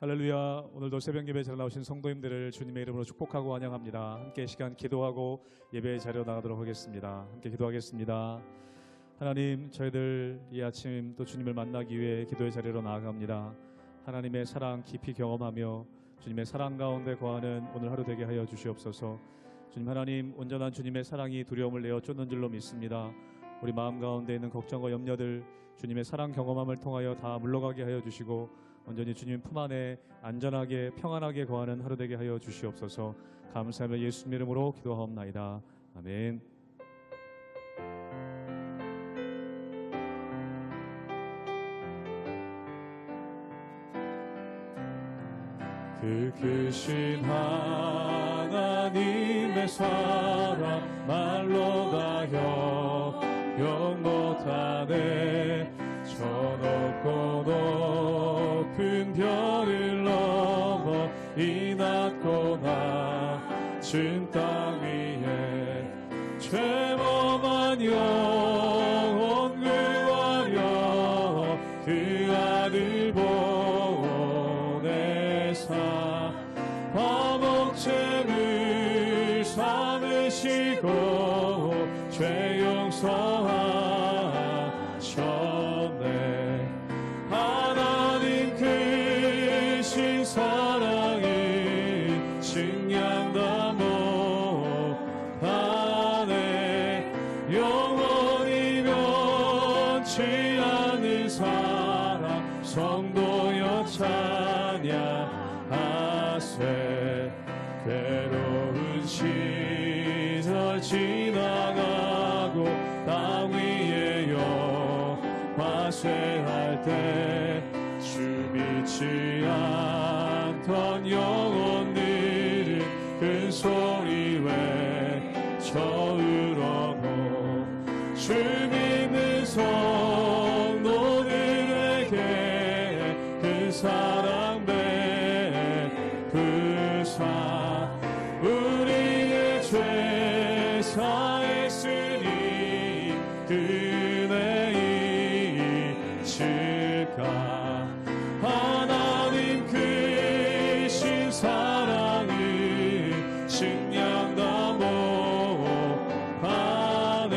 할렐루야. 오늘도 새벽 예배 잘 나오신 성도님들을 주님의 이름으로 축복하고 환영합니다. 함께 시간 기도하고 예배 자리로 나가도록 하겠습니다. 함께 기도하겠습니다. 하나님, 저희들 이 아침 또 주님을 만나기 위해 기도의 자리로 나아갑니다. 하나님의 사랑 깊이 경험하며 주님의 사랑 가운데 거하는 오늘 하루 되게 하여 주시옵소서. 주님 하나님, 온전한 주님의 사랑이 두려움을 내어 쫓는 줄로 믿습니다. 우리 마음 가운데 있는 걱정과 염려들 주님의 사랑 경험함을 통하여 다 물러가게 하여 주시고 온전히 주님 품 안에 안전하게 평안하게 거하는 하루 되게 하여 주시옵소서. 감사하며 예수님 이름으로 기도하옵나이다. 아멘. 그 크신 하나님의 사랑 말로 다 형용 못하네. 저 높고 높은 별을 넘어 이 낮고 낮은 땅 위에 죄범한 영혼 구하려 그 아들 보내사 화목제물 삼으시고 죄 용서하셨네. 하나님 크신 사랑을 증량다 못하네. 영원히 변치 않는 사랑 성도여 찬양하세. 괴로운 시절 지나가고 땅 위에 영화쇠할 때 주 믿지 않던 영혼들은 큰 소리 외쳐 울어도 주 믿는 성도들에게 그 사랑 베푸사 우리의 죄 사했으니 그네 잊을까. 하나님 크신 사랑을 증량다 못하네.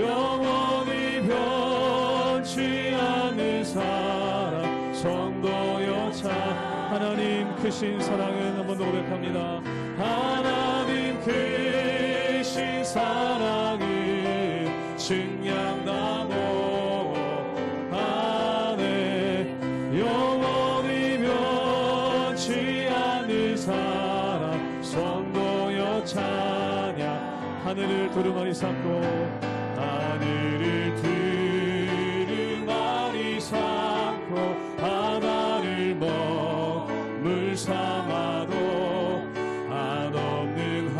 영원히 변치 않는 사랑 성도여 찬. 하나님 크신 사랑은 한 번 더 고백합니다. 하나님 크신 사랑을 증량다 못하네. 영원히 변치 않는 사랑 성도여 찬양. 하늘을 두루마리 삼고 하늘을 두루마리 삼고 바다를 먹물 삼아도 한없는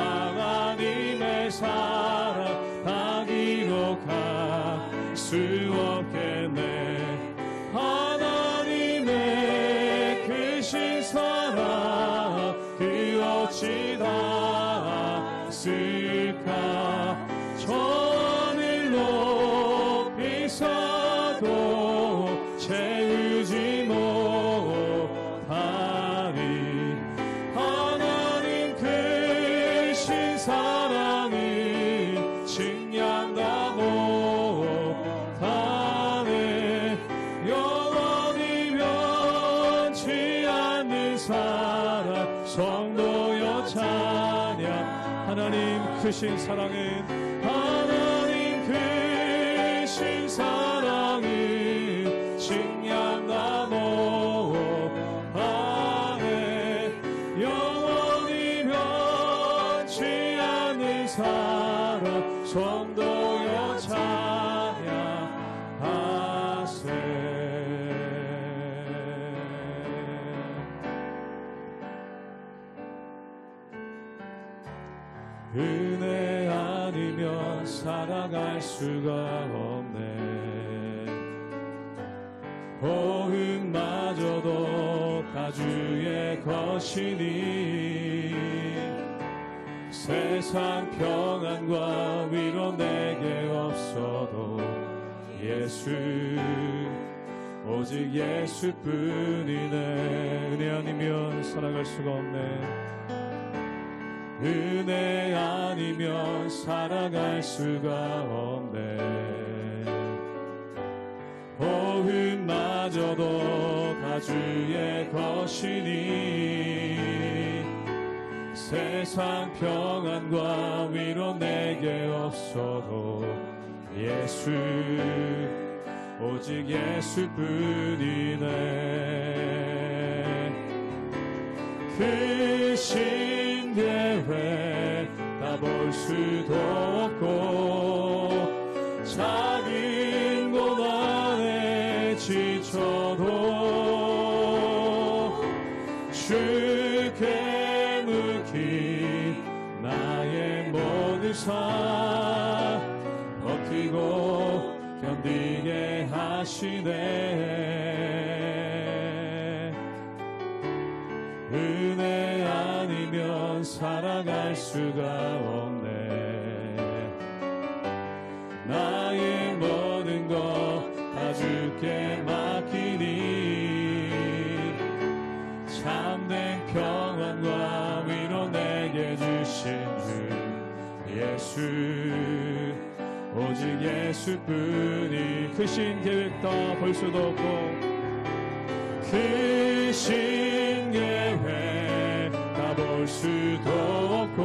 하나님의 사랑 다 기록할 수 없겠네. 하나님의 크신 사랑 그 어찌 닿았을까. 천을 높이서도 채우지 못하리. 하나님 크신 사랑을 증량다 못하네. 영원히 변치 않는 사랑 성도여 찬양. 하나님 크신 사랑은 하나님 크신 사랑을 증량다 못하네. 영원히 변치 않는 사랑 성도여 찬양하세. 은혜 아니면 살아갈 수가 없네. 호흡마저도 다 주의 것이니 세상 평안과 위로 내게 없어도 예수 오직 예수뿐이네. 은혜 아니면 살아갈 수가 없네. 은혜 아니면 살아갈 수가 없네. 호흡마저도 다 주의 것이니 세상 평안과 위로 내게 없어도 예수 오직 예수뿐이네. 크신 계획 다 볼 수도 없고 작은 고난에 지쳐도 주께 묻기 나의 모든 삶 버티고 견디게 하시네. 은혜 아니면 살아갈 수가 없네. 나의 모든 것 다 주께 맡기니 참된 평안과 위로 내게 주신 주 예수 오직 예수뿐이. 크신 계획 다 볼 수도 없고 크신 계획 다 볼 수도 없고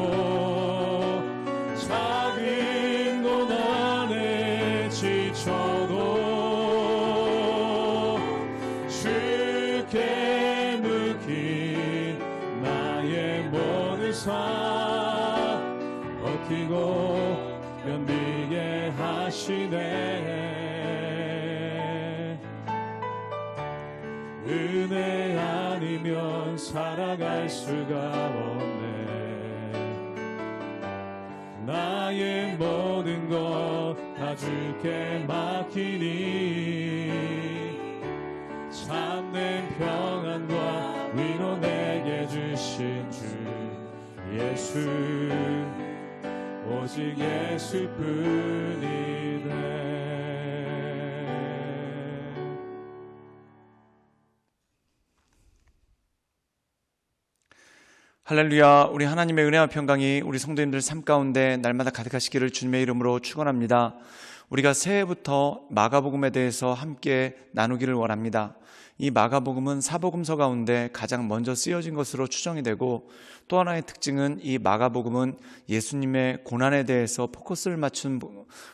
작은 고난에 지쳐도 주께 묻기 나의 모든 삶 버티고 견디게 하시네. 은혜 아니면 살아갈 수가 없네. 나의 모든 것 다 주께 맡기니 참된 평안과 위로 내게 주신 주 예수 오직 예수뿐이네. 할렐루야. 우리 하나님의 은혜와 평강이 우리 성도님들 삶 가운데 날마다 가득하시기를 주님의 이름으로 축원합니다. 우리가 새해부터 마가복음에 대해서 함께 나누기를 원합니다. 이 마가복음은 사복음서 가운데 가장 먼저 쓰여진 것으로 추정이 되고, 또 하나의 특징은 이 마가복음은 예수님의 고난에 대해서 포커스를 맞춘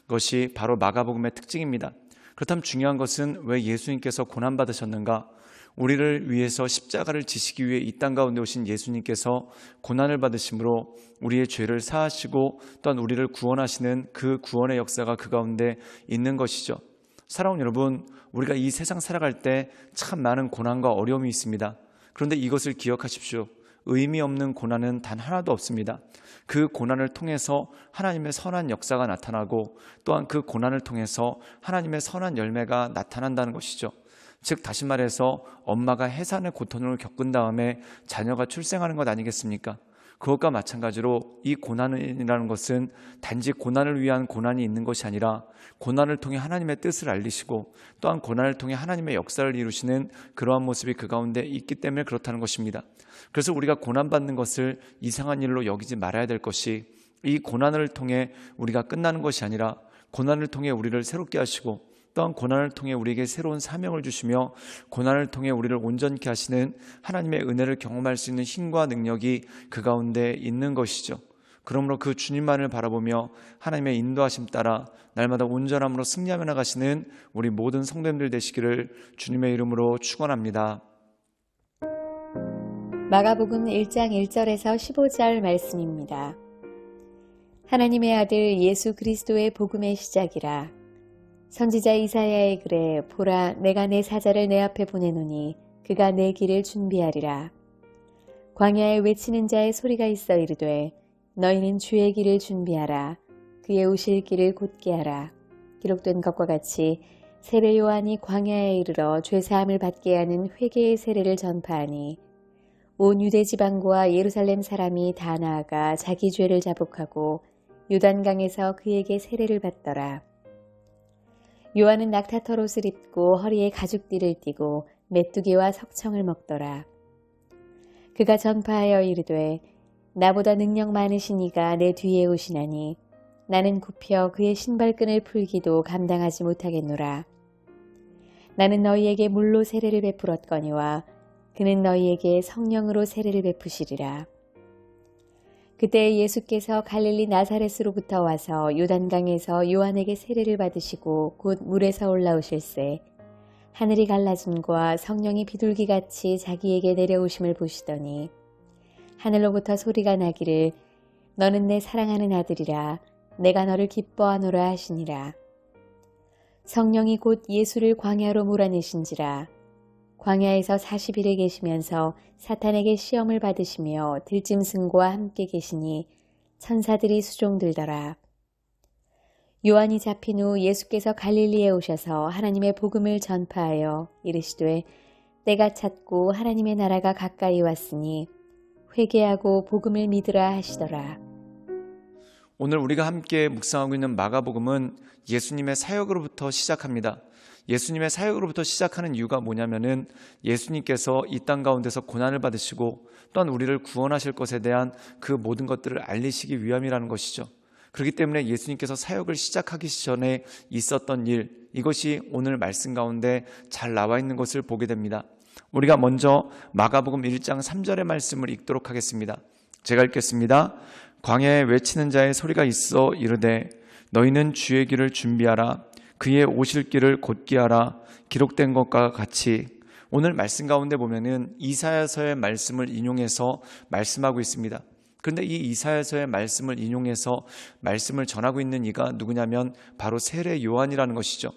것이 바로 마가복음의 특징입니다. 그렇다면 중요한 것은 왜 예수님께서 고난받으셨는가? 우리를 위해서 십자가를 지시기 위해 이 땅 가운데 오신 예수님께서 고난을 받으심으로 우리의 죄를 사하시고 또한 우리를 구원하시는 그 구원의 역사가 그 가운데 있는 것이죠. 사랑하는 여러분, 우리가 이 세상 살아갈 때 참 많은 고난과 어려움이 있습니다. 그런데 이것을 기억하십시오. 의미 없는 고난은 단 하나도 없습니다. 그 고난을 통해서 하나님의 선한 역사가 나타나고 또한 그 고난을 통해서 하나님의 선한 열매가 나타난다는 것이죠. 즉 다시 말해서 엄마가 해산의 고통을 겪은 다음에 자녀가 출생하는 것 아니겠습니까? 그것과 마찬가지로 이 고난이라는 것은 단지 고난을 위한 고난이 있는 것이 아니라 고난을 통해 하나님의 뜻을 알리시고 또한 고난을 통해 하나님의 역사를 이루시는 그러한 모습이 그 가운데 있기 때문에 그렇다는 것입니다. 그래서 우리가 고난받는 것을 이상한 일로 여기지 말아야 될 것이, 이 고난을 통해 우리가 끝나는 것이 아니라 고난을 통해 우리를 새롭게 하시고 또한 고난을 통해 우리에게 새로운 사명을 주시며 고난을 통해 우리를 온전케 하시는 하나님의 은혜를 경험할 수 있는 힘과 능력이 그 가운데 있는 것이죠. 그러므로 그 주님만을 바라보며 하나님의 인도하심 따라 날마다 온전함으로 승리하며 나가시는 우리 모든 성도님들 되시기를 주님의 이름으로 축원합니다. 마가복음 1장 1절에서 15절 말씀입니다. 하나님의 아들 예수 그리스도의 복음의 시작이라. 선지자 이사야의 글에 보라, 내가 내 사자를 내 앞에 보내노니 그가 내 길을 준비하리라. 광야에 외치는 자의 소리가 있어 이르되 너희는 주의 길을 준비하라. 그의 오실 길을 곧게 하라. 기록된 것과 같이 세례 요한이 광야에 이르러 죄사함을 받게 하는 회개의 세례를 전파하니 온 유대 지방과 예루살렘 사람이 다 나아가 자기 죄를 자복하고 요단강에서 그에게 세례를 받더라. 요한은 낙타털 옷을 입고 허리에 가죽띠를 띠고 메뚜기와 석청을 먹더라. 그가 전파하여 이르되 나보다 능력 많으신 이가 내 뒤에 오시나니 나는 굽혀 그의 신발끈을 풀기도 감당하지 못하겠노라. 나는 너희에게 물로 세례를 베풀었거니와 그는 너희에게 성령으로 세례를 베푸시리라. 그때 예수께서 갈릴리 나사렛으로부터 와서 요단강에서 요한에게 세례를 받으시고 곧 물에서 올라오실새 하늘이 갈라짐과 성령이 비둘기같이 자기에게 내려오심을 보시더니 하늘로부터 소리가 나기를 너는 내 사랑하는 아들이라 내가 너를 기뻐하노라 하시니라. 성령이 곧 예수를 광야로 몰아내신지라. 광야에서 40일에 계시면서 사탄에게 시험을 받으시며 들짐승과 함께 계시니 천사들이 수종들더라. 요한이 잡힌 후 예수께서 갈릴리에 오셔서 하나님의 복음을 전파하여 이르시되 때가 찼고 하나님의 나라가 가까이 왔으니 회개하고 복음을 믿으라 하시더라. 오늘 우리가 함께 묵상하고 있는 마가복음은 예수님의 사역으로부터 시작합니다. 예수님의 사역으로부터 시작하는 이유가 뭐냐면은 예수님께서 이 땅 가운데서 고난을 받으시고 또한 우리를 구원하실 것에 대한 그 모든 것들을 알리시기 위함이라는 것이죠. 그렇기 때문에 예수님께서 사역을 시작하기 전에 있었던 일, 이것이 오늘 말씀 가운데 잘 나와 있는 것을 보게 됩니다. 우리가 먼저 마가복음 1장 3절의 말씀을 읽도록 하겠습니다. 제가 읽겠습니다. 광야에 외치는 자의 소리가 있어 이르되 너희는 주의 길을 준비하라. 그의 오실 길을 곧게 하라. 기록된 것과 같이. 오늘 말씀 가운데 보면은 이사야서의 말씀을 인용해서 말씀하고 있습니다. 그런데 이 이사야서의 말씀을 인용해서 말씀을 전하고 있는 이가 누구냐면 바로 세례 요한이라는 것이죠.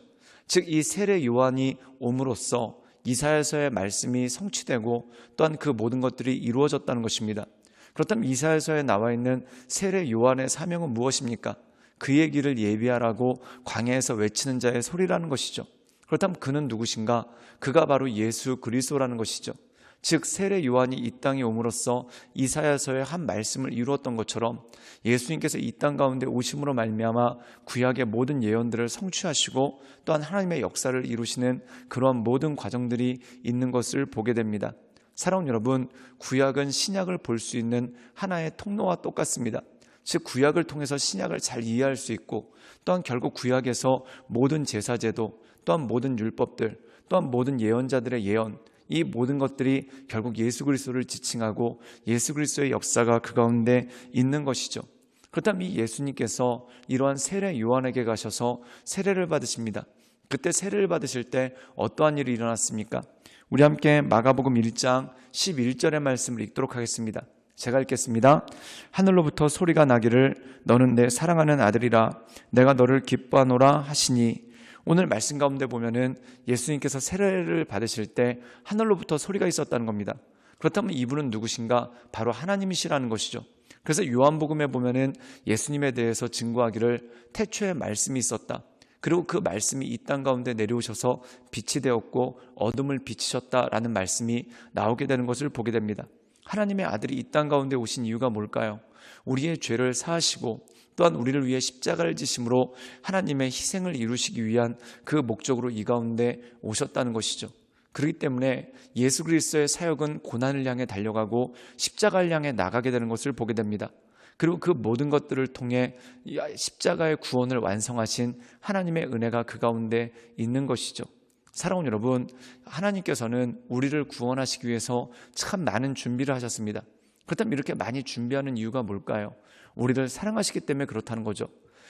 즉 이 세례 요한이 옴으로써 이사야서의 말씀이 성취되고 또한 그 모든 것들이 이루어졌다는 것입니다. 그렇다면 이사야서에 나와 있는 세례 요한의 사명은 무엇입니까? 그의 길을 예비하라고 광야에서 외치는 자의 소리라는 것이죠. 그렇다면 그는 누구신가? 그가 바로 예수 그리스도라는 것이죠. 즉 세례 요한이 이 땅에 옴으로써 이사야서의 한 말씀을 이루었던 것처럼 예수님께서 이 땅 가운데 오심으로 말미암아 구약의 모든 예언들을 성취하시고 또한 하나님의 역사를 이루시는 그러한 모든 과정들이 있는 것을 보게 됩니다. 사랑하는 여러분, 구약은 신약을 볼 수 있는 하나의 통로와 똑같습니다. 즉 구약을 통해서 신약을 잘 이해할 수 있고 또한 결국 구약에서 모든 제사제도 또한 모든 율법들 또한 모든 예언자들의 예언, 이 모든 것들이 결국 예수 그리스도를 지칭하고 예수 그리스도의 역사가 그 가운데 있는 것이죠. 그렇다면 이 예수님께서 이러한 세례 요한에게 가셔서 세례를 받으십니다. 그때 세례를 받으실 때 어떠한 일이 일어났습니까? 우리 함께 마가복음 1장 11절의 말씀을 읽도록 하겠습니다. 제가 읽겠습니다. 하늘로부터 소리가 나기를 너는 내 사랑하는 아들이라 내가 너를 기뻐하노라 하시니. 오늘 말씀 가운데 보면은 예수님께서 세례를 받으실 때 하늘로부터 소리가 있었다는 겁니다. 그렇다면 이분은 누구신가? 바로 하나님이시라는 것이죠. 그래서 요한복음에 보면은 예수님에 대해서 증거하기를 태초에 말씀이 있었다. 그리고 그 말씀이 이 땅 가운데 내려오셔서 빛이 되었고 어둠을 비치셨다라는 말씀이 나오게 되는 것을 보게 됩니다. 하나님의 아들이 이 땅 가운데 오신 이유가 뭘까요? 우리의 죄를 사하시고 또한 우리를 위해 십자가를 지심으로 하나님의 희생을 이루시기 위한 그 목적으로 이 가운데 오셨다는 것이죠. 그렇기 때문에 예수 그리스도의 사역은 고난을 향해 달려가고 십자가를 향해 나가게 되는 것을 보게 됩니다. 그리고 그 모든 것들을 통해 십자가의 구원을 완성하신 하나님의 은혜가 그 가운데 있는 것이죠. 사랑하는 여러분, 하나님께서는 우리를 구원하시기 위해서 참 많은 준비를 하셨습니다. 그렇다면 이렇게 많이 준비하는 이유가 뭘까요? 우리를 사랑하시기 때문에 그렇다는 거죠.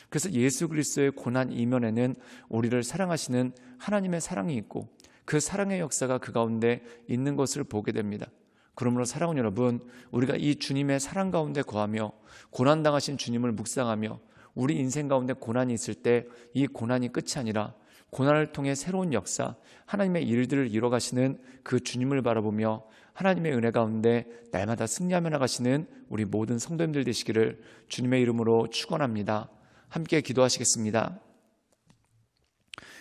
그래서 예수 그리스도의 고난 이면에는 우리를 사랑하시는 하나님의 사랑이 있고 그 사랑의 역사가 그 가운데 있는 것을 보게 됩니다. 그러므로 사랑하는 여러분, 우리가 이 주님의 사랑 가운데 거하며 고난당하신 주님을 묵상하며 우리 인생 가운데 고난이 있을 때 이 고난이 끝이 아니라 고난을 통해 새로운 역사, 하나님의 일들을 이뤄가시는 그 주님을 바라보며 하나님의 은혜 가운데 날마다 승리하며 나가시는 우리 모든 성도님들 되시기를 주님의 이름으로 축원합니다. 함께 기도하시겠습니다.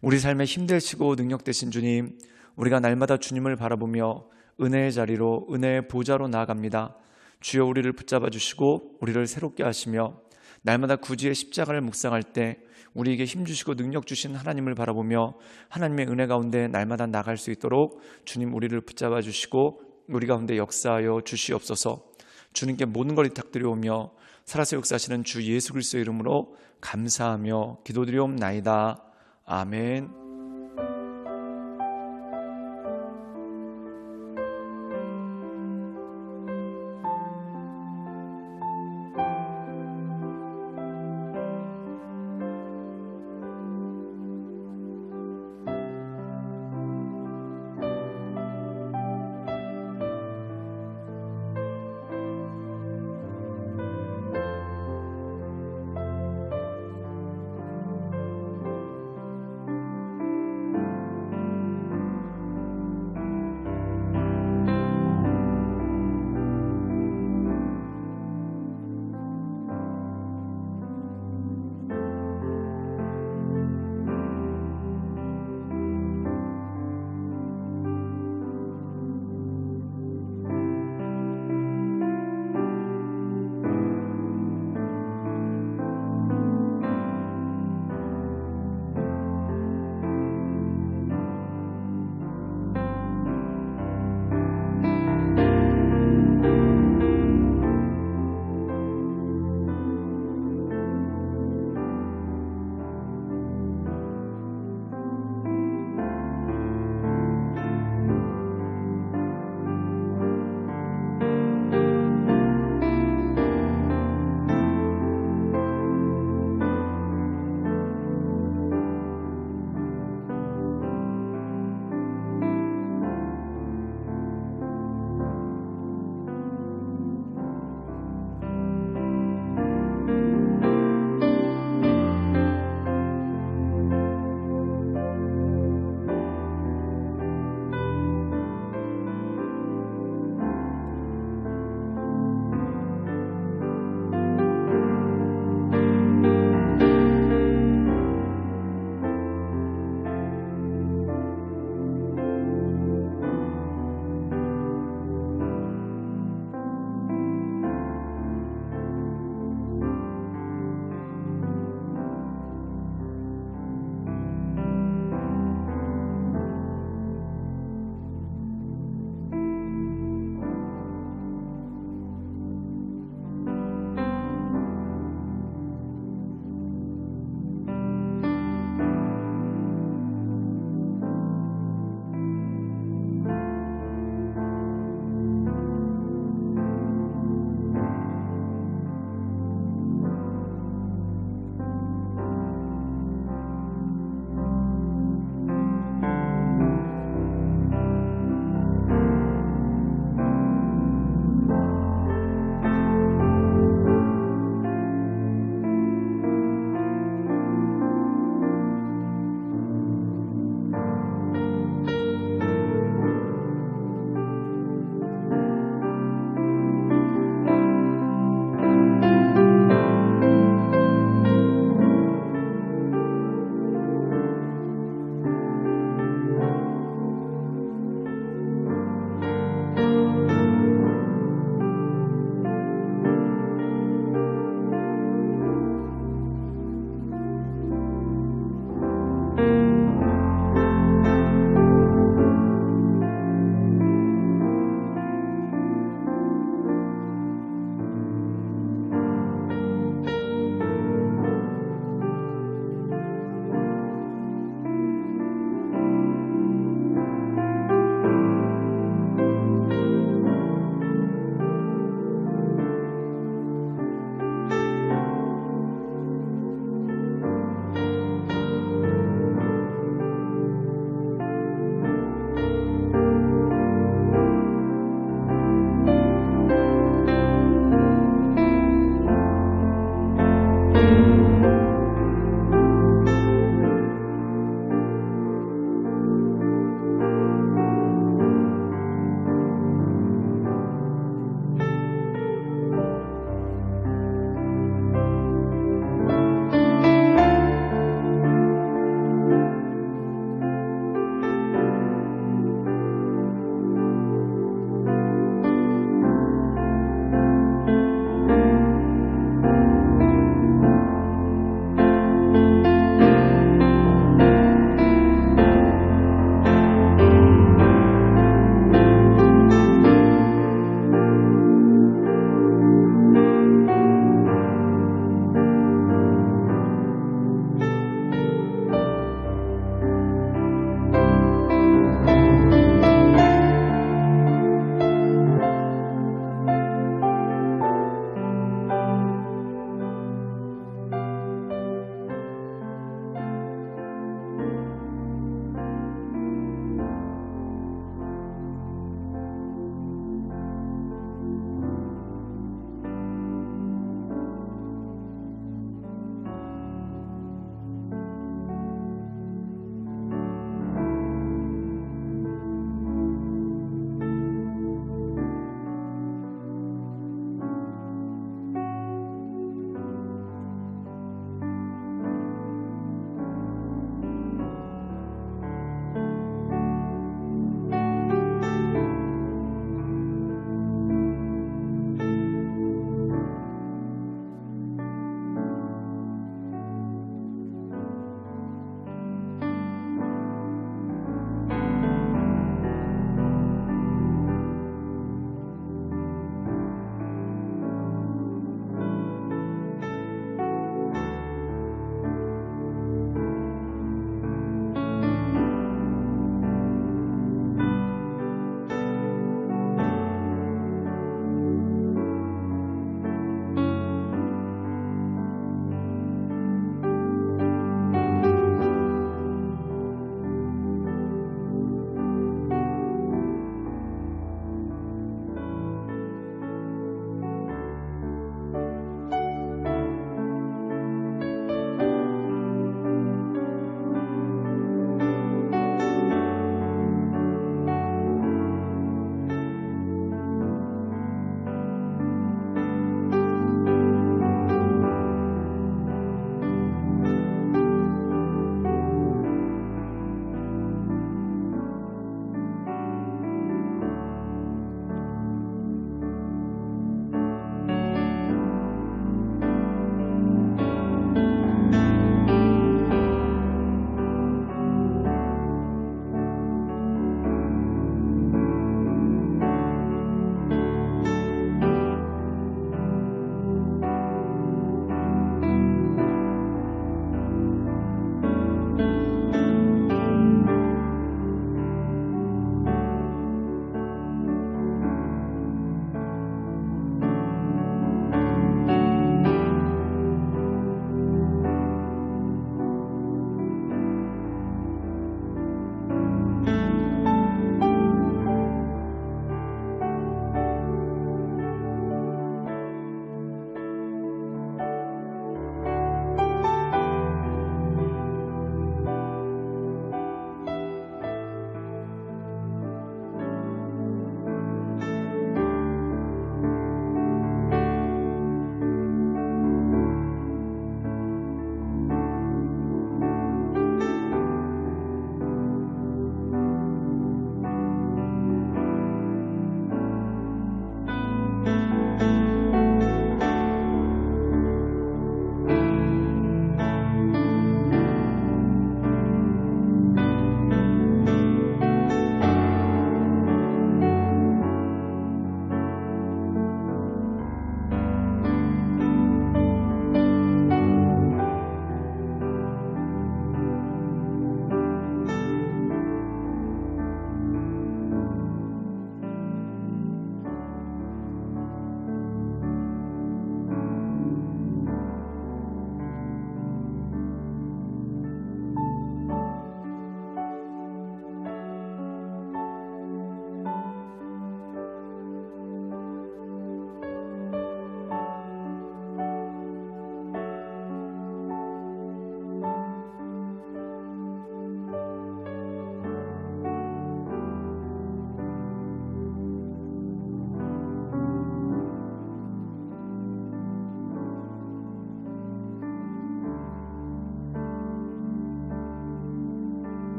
우리 삶에 힘되시고 능력되신 주님, 우리가 날마다 주님을 바라보며 은혜의 자리로 은혜의 보좌로 나아갑니다. 주여 우리를 붙잡아 주시고 우리를 새롭게 하시며 날마다 구주의 십자가를 묵상할 때 우리에게 힘주시고 능력 주신 하나님을 바라보며 하나님의 은혜 가운데 날마다 나갈 수 있도록 주님 우리를 붙잡아 주시고 우리 가운데 역사하여 주시옵소서. 주님께 모든 걸 부탁드려오며 살아서 역사하시는 주 예수 그리스도의 이름으로 감사하며 기도드리옵나이다. 아멘.